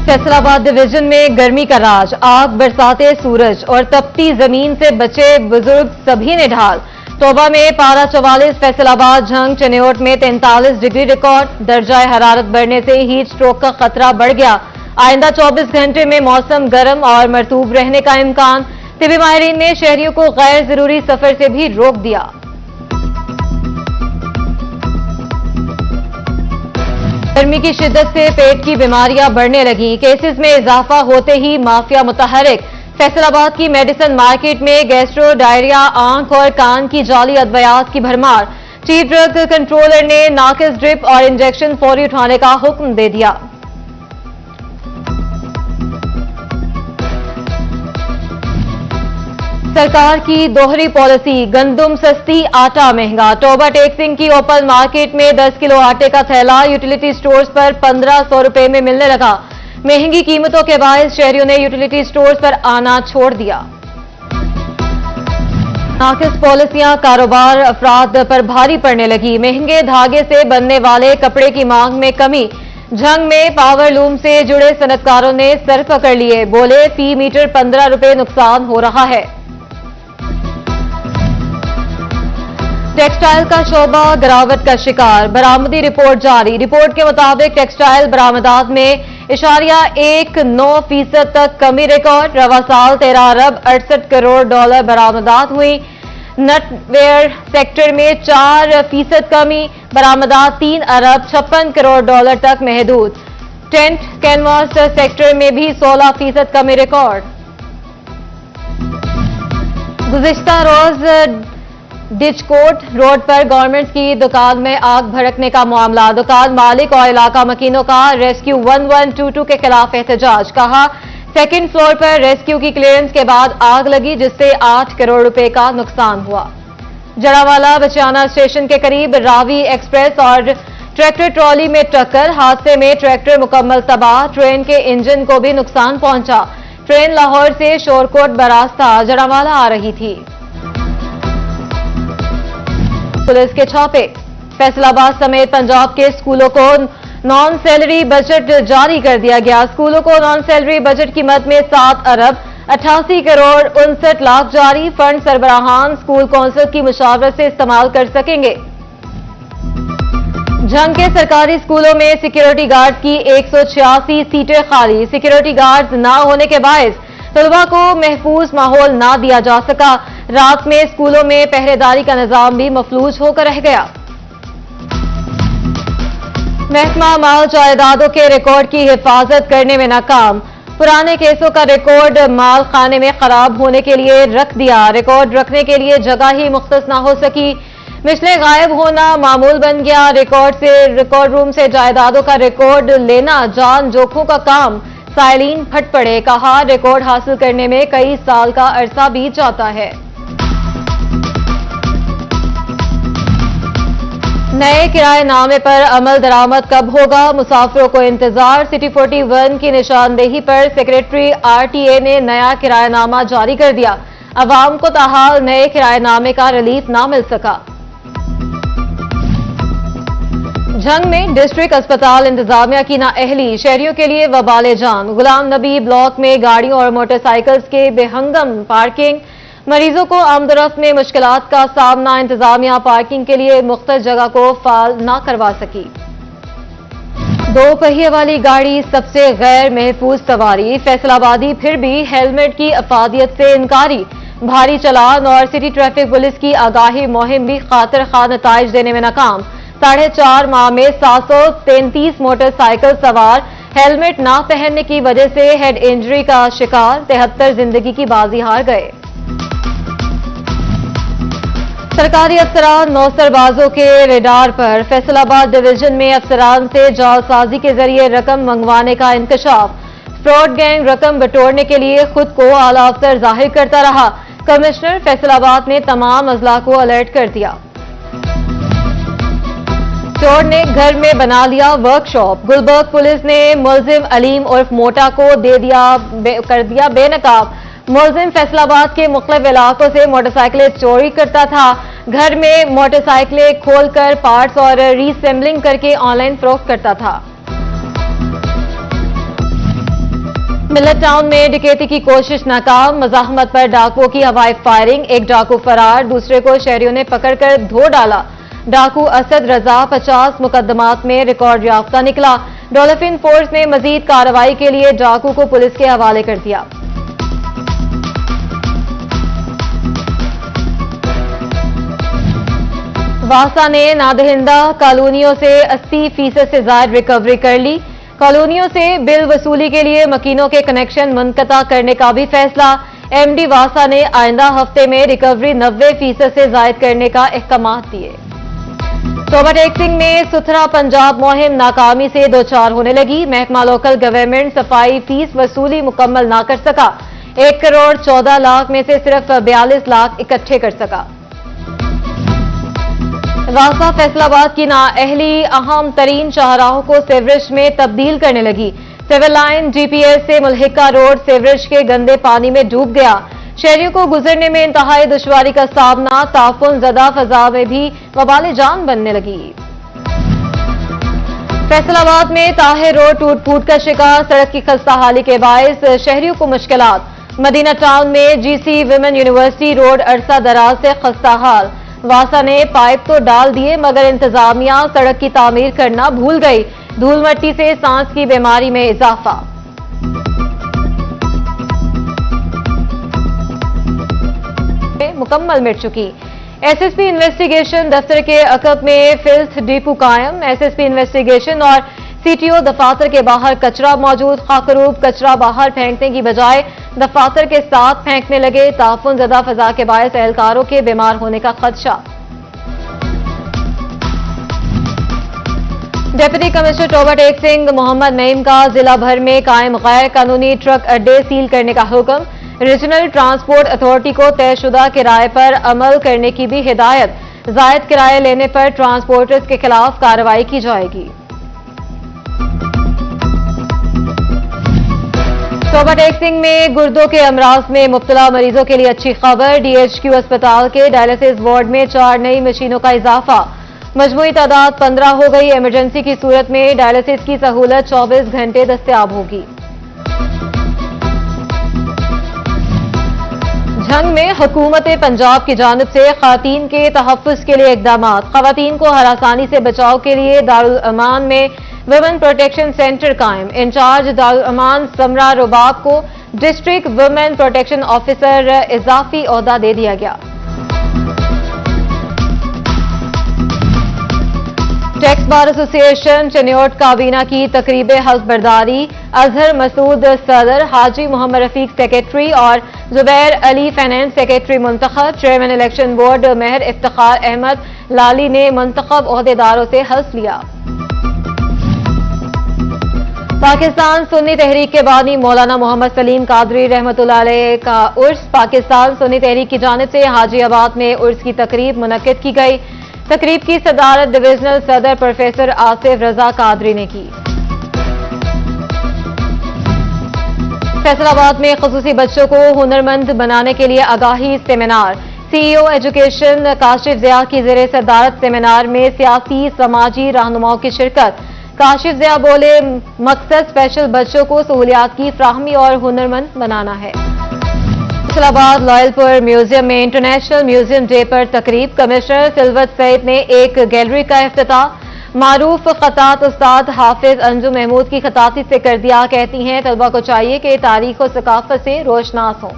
Faisalabad division में गर्मी का राज, आग बरसाते सूरज और तपती जमीन से बचे बुजुर्ग सभी ने ढाल। तोबा में पारा 44, फैसलाबाद झंग चनेओट में 43 डिग्री रिकॉर्ड। दर्जा हरारत बढ़ने से हीट स्ट्रोक का खतरा बढ़ गया। आइंदा 24 घंटे में मौसम गर्म और मरतूब रहने का इम्कान। तिबी माहिरीन ने शहरियों को गैर जरूरी सफर से भी रोक दिया। गर्मी की शिद्दत से पेट की बीमारियां बढ़ने लगी। केसेस में इजाफा होते ही माफिया मुतहरिक। फैसलाबाद की मेडिसिन मार्केट में गैस्ट्रो, डायरिया, आंख और कान की जाली अद्वियात की भरमार। चीफ ड्रग कंट्रोलर ने नाकिस ड्रिप और इंजेक्शन फौरी उठाने का हुक्म दे दिया। सरकार की दोहरी पॉलिसी, गंदुम सस्ती, आटा महंगा। टोबा टेक्सिंग की ओपल मार्केट में 10 किलो आटे का थैला यूटिलिटी स्टोर्स पर 1500 रुपए में मिलने लगा। महंगी कीमतों के बायस शहरियों ने यूटिलिटी स्टोर्स पर आना छोड़ दिया। नाकिस पॉलिसियां कारोबार अफराद पर भारी पड़ने लगी। महंगे धागे से बनने वाले कपड़े की मांग में कमी। झंग में पावर लूम से जुड़े सनतकारों ने सर पकड़ लिए। बोले फी मीटर 15 रुपए नुकसान हो रहा है। टेक्सटाइल का शोबा गिरावट का शिकार, बरामदी रिपोर्ट जारी। रिपोर्ट के मुताबिक टेक्सटाइल बरामदात में 0.19% तक कमी रिकॉर्ड। रवा साल 13 अरब 68 करोड़ डॉलर बरामदात हुई। नटवेयर सेक्टर में 4% कमी, बरामदात 3 अरब 56 करोड़ डॉलर तक महदूद। टेंट कैनवास सेक्टर में भी 16% कमी रिकॉर्ड। गुज़िश्ता रोज डिचकोट रोड पर गवर्नमेंट की दुकान में आग भड़कने का मामला। दुकान मालिक और इलाका मकीनों का रेस्क्यू 1122 के खिलाफ एहतजाज। कहा सेकंड फ्लोर पर रेस्क्यू की क्लियरेंस के बाद आग लगी, जिससे 8 करोड़ रुपए का नुकसान हुआ। जड़ावाला बचियाना स्टेशन के करीब रावी एक्सप्रेस और ट्रैक्टर ट्रॉली में टक्कर। हादसे में ट्रैक्टर मुकम्मल तबाह। ट्रेन के इंजन को भी नुकसान पहुंचा। ट्रेन लाहौर से शोरकोट बरास्ता जड़ावाला आ रही थी। पुलिस के छापे, फैसलाबाद समेत पंजाब के स्कूलों को नॉन सैलरी बजट जारी कर दिया गया। स्कूलों को नॉन सैलरी बजट की मद में 7 अरब 88 करोड़ 59 लाख जारी। फंड सरबराहान स्कूल कौंसिल की मुशावरत से इस्तेमाल कर सकेंगे। झंग के सरकारी स्कूलों में सिक्योरिटी गार्ड की 186 सीटें खाली। सिक्योरिटी गार्ड ना होने के बायस तलबा को महफूज माहौल ना दिया जा सका। रात में स्कूलों में पहरेदारी का निजाम भी मफलूज होकर रह गया। महकमा माल जायदादों के रिकॉर्ड की हिफाजत करने में नाकाम। पुराने केसों का रिकॉर्ड माल खाने में खराब होने के लिए रख दिया। रिकॉर्ड रखने के लिए जगह ही मुख्तस ना हो सकी। मिसलें गायब होना मामूल बन गया। रिकॉर्ड रूम से जायदादों का रिकॉर्ड लेना जान जोखों का काम। साइलिन फट पड़े। कहा रिकॉर्ड हासिल करने में कई साल का अरसा बीत जाता है। नए किराएनामे पर अमल दरामद कब होगा, मुसाफिरों को इंतजार। सिटी 41 की निशानदेही पर सेक्रेटरी आरटीए ने नया किराएनामा जारी कर दिया। अवाम को ताहाल नए किराएनामे का रिलीफ ना मिल सका। झंग में डिस्ट्रिक्ट अस्पताल इंतजामिया की नाअहली, शहरियों के लिए वबाले जान। गुलाम नबी ब्लॉक में गाड़ियों और मोटरसाइकिल्स के बेहंगम पार्किंग। मरीजों को आमदरफ्त में मुश्किलात का सामना। इंतजामिया पार्किंग के लिए मुख्तलिफ जगह को फाल ना करवा सकी। 2 पहिए वाली गाड़ी सबसे गैर महफूज सवारी। फैसलाबादी फिर भी हेलमेट की अफादियत से इनकारी। भारी चालान और सिटी ट्रैफिक पुलिस की आगाही मुहिम भी खातिर खा नताइज देने में नाकाम। 4.5 माह में 733 मोटरसाइकिल सवार हेलमेट ना पहनने की वजह से हेड इंजरी का शिकार। 73 जिंदगी की बाजी हार गए। सरकारी अफसरान नौसरबाजों के रेडार पर। फैसलाबाद डिवीजन में अफसरान से जालसाजी के जरिए रकम मंगवाने का इंकशाफ। फ्रॉड गैंग रकम बटोरने के लिए खुद को आला अफसर जाहिर करता रहा। कमिश्नर फैसलाबाद ने तमाम अजला को अलर्ट कर दिया। चोर ने घर में बना लिया वर्कशॉप। गुलबर्ग पुलिस ने मुलजिम अलीम उर्फ मोटा को कर दिया बेनकाब। मुलजिम फैसलाबाद के मुख्तलिफ इलाकों से मोटरसाइकिलें चोरी करता था। घर में मोटरसाइकिलें खोलकर पार्ट्स और रीसेंबलिंग करके ऑनलाइन फरोख्त करता था। मिलत टाउन में डकैती की कोशिश नाकाम, मजाहमत पर डाकुओं की हवाई फायरिंग, एक डाकू फरार, दूसरे को शहरियों ने पकड़कर धो डाला। डाकू असद रजा 50 मुकदमात में रिकॉर्ड याफ्ता निकला। डॉल्फिन फोर्स ने मजीद कार्रवाई के लिए डाकू को पुलिस के हवाले कर दिया। वासा ने नादहिंदा कॉलोनियों से 80% से ज्यादा रिकवरी कर ली। कॉलोनियों से बिल वसूली के लिए मकीनों के कनेक्शन मुनक़ता करने का भी फैसला। एमडी वासा ने आइंदा हफ्ते में रिकवरी 90% से ज्यादा करने का अहकामात दिए। तोबा टैक्सिंग में सुथरा पंजाब मुहिम नाकामी से दो चार होने लगी। महकमा लोकल गवर्नमेंट सफाई फीस वसूली मुकम्मल ना कर सका। 1 करोड़ 14 लाख में से सिर्फ 42 लाख इकट्ठे कर सका। वासा फैसलाबाद की नाअहली अहम तरीन शाहराहों को सीवरेज में तब्दील करने लगी। सिविल लाइन जीपीएस से मुल्हिका रोड सीवरेज के गंदे पानी में डूब गया। शहरियों को गुजरने में इंतहाई दुश्वारी का सामना, ताफुन ज़दा फजा में भी वबाल जान बनने लगी। फैसलाबाद में ताहिर रोड टूट फूट का शिकार, सड़क की खस्ताहाली के बायस शहरियों को मुश्किलात। मदीना टाउन में जीसी विमेन यूनिवर्सिटी रोड अरसा दराज से खस्ताहाल। वासा ने पाइप तो डाल दिए मगर इंतजामिया सड़क की तामीर करना भूल गई। धूल मट्टी से सांस की बीमारी में इजाफा। मुकम्मल मिट चुकी। एसएसपी इन्वेस्टिगेशन दफ्तर के अकब में फिल्थ डिपो कायम। एसएसपी इन्वेस्टिगेशन और सीटीओ दफातर के बाहर कचरा मौजूद। खाकरूब कचरा बाहर फेंकने की बजाय दफातर के साथ फेंकने लगे। ताफुन ज़दा फजा के बायस एहलकारों के बीमार होने का खदशा। डिप्टी कमिश्नर तोबा टैक्सिंग मोहम्मद नईम का जिला भर में कायम गैर कानूनी ट्रक अड्डे सील करने का हुक्म। रीजनल ट्रांसपोर्ट अथॉरिटी को तयशुदा किराए पर अमल करने की भी हिदायत। जायद किराए लेने पर ट्रांसपोर्टर्स के खिलाफ कार्रवाई की जाएगी। तोबा टैक्सिंग में गुर्दों के अमराज में मुब्तला मरीजों के लिए अच्छी खबर। डीएचक्यू अस्पताल के डायलिसिस वार्ड में 4 नई मशीनों का इजाफा। मजमूई तादाद 15 हो गई। इमरजेंसी की सूरत में डायलिसिस की सहूलत 24 घंटे दस्तयाब होगी। जंग में हुकूमत पंजाब की जानिब से खवातीन के तहफ़्फ़ुज़ के लिए इक़दामात। खवातीन को हरासानी से बचाव के लिए दारुल अमान में वुमेन प्रोटेक्शन सेंटर कायम। इंचार्ज दारुल अमान समरा रुबाब को डिस्ट्रिक्ट वुमेन प्रोटेक्शन ऑफिसर इजाफी ओहदा दे दिया गया। टैक्स बार एसोसिएशन चनियोट काबीना की तकरीब हल्फ बर्दारी। अजहर मसूद सदर, हाजी मोहम्मद रफीक सेक्रेटरी और जुबैर अली फाइनेंस सेक्रेटरी मुंतखब। Chairman election board Mehr Iftikhar Ahmad Lali ने मुंतखब ओहदेदारों से हल्फ लिया। पाकिस्तान सुन्नी तहरीक के बानी मौलाना मोहम्मद सलीम कादरी रहमतुल्लाह अलैह का उर्स। पाकिस्तान सुन्नी तहरीक की जानिब से हाजीआबाद में उर्स की तकरीब मुनक्किद की गई। तकरीब की सदारत डिविजनल सदर प्रोफेसर आसिफ रजा कादरी ने की। फैसलाबाद में खुसूसी बच्चों को हुनरमंद बनाने के लिए आगाही seminar. CEO education Kashif Zia की ज़ेरे सदारत सेमिनार में सियासी समाजी रहनुमाओं की शिरकत। काशिफ ज़िया बोले, मकसद स्पेशल बच्चों को सहूलियात की फ्राहमी और हुनरमंद बनाना है। फैसलाबाद लॉयलपुर म्यूजियम में इंटरनेशनल म्यूजियम डे पर तकरीब। कमिश्नर सिलवत सईद ने एक गैलरी का इफ्तिताह। मारूफ खतात उस्ताद हाफिज अंजुम महमूद की खताती से कर दिया। कहती हैं तलबा को चाहिए कि तारीख और सकाफत से रोशनास हों।